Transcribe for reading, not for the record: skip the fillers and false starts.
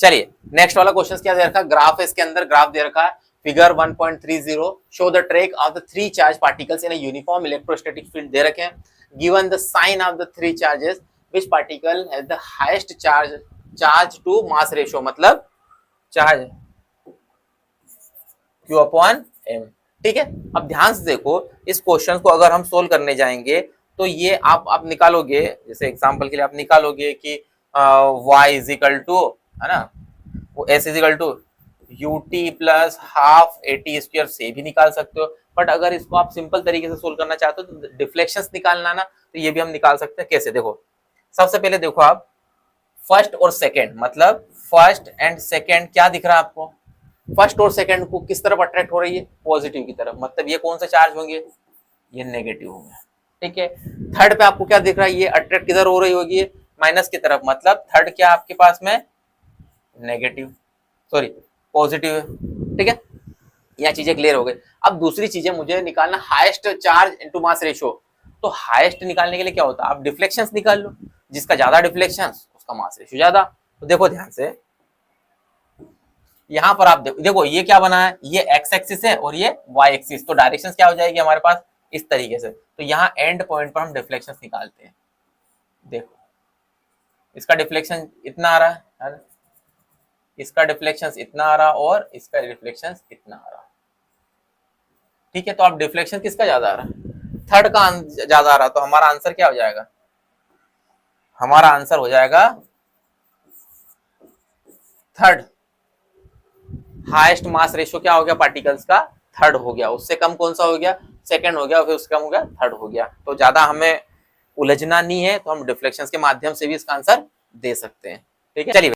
चलिए नेक्स्ट वाला क्वेश्चन क्या दे रखा है, ग्राफ है, इसके अंदर ग्राफ दे रखा है figure 1.30 show the track of the 3 charge particles in a uniform electrostatic field दे रखे हैं, given the sign of the 3 charges which particle has the highest charge to mass ratio, मतलब चार्ज Q अपॉन M। ठीक है, अब ध्यान से देखो इस क्वेश्चन को अगर हम सोल्व करने जाएंगे तो ये आप निकालोगे, जैसे एग्जांपल के लिए आप निकालोगे कि y इज इक्वल टू, है ना, वो s is equal to ut plus half at square से भी निकाल सकते हो, बट अगर इसको आप सिंपल तरीके से सोल्व करना चाहते हो तो डिफ्लेक्शंस निकालना ना, तो ये भी हम निकाल सकते हैं। कैसे, देखो सबसे पहले देखो आप फर्स्ट और सेकेंड, मतलब फर्स्ट एंड सेकेंड क्या दिख रहा है आपको, फर्स्ट और सेकंड को किस तरफ अट्रैक्ट हो रही है, पॉजिटिव की तरफ, मतलब ये कौन सा चार्ज होंगे, ये नेगेटिव होंगे। ठीक है, थर्ड पे आपको क्या दिख रहा है, ये अट्रैक्ट किधर हो रही होगी, माइनस की तरफ, मतलब थर्ड क्या आपके पास में नेगेटिव, सॉरी पॉजिटिव है। ठीक है, यह चीजें क्लियर हो गई। अब दूसरी चीजें मुझे निकालना highest charge into mass ratio, तो हाईएस्ट निकालने के लिए क्या होता है, आप डिफ्लेक्शंस निकाल लो, जिसका ज्यादा डिफ्लेक्शंस उसका मास रेशियो ज्यादा। तो देखो ध्यान से यहां पर आप देखो ये क्या बना है, ये एक्स एक्सिस है और ये वाई एक्सिस, तो डायरेक्शन क्या हो जाएगी हमारे पास इस तरीके से। तो यहाँ एंड पॉइंट पर हम डिफ्लेक्शंस निकालते हैं। देखो इसका डिफ्लेक्शन इतना आ रहा है, इसका डिफ्लेक्शंस इतना आ रहा और इसका डिफ्लेक्शंस इतना आ रहा। ठीक है, तो आप डिफ्लेक्शन किसका ज्यादा आ रहा है, थर्ड का ज्यादा आ रहा, तो हमारा आंसर क्या हो जाएगा, हमारा आंसर हो जाएगा थर्ड। हाईएस्ट मास रेशियो क्या हो गया पार्टिकल्स का, थर्ड हो गया, उससे कम कौन सा हो गया, सेकंड हो गया, फिर उससे कम हो गया थर्ड हो गया। तो ज्यादा हमें उलझना नहीं है, तो हम डिफ्लेक्शंस के माध्यम से भी इसका आंसर दे सकते हैं। ठीक है, चलिए।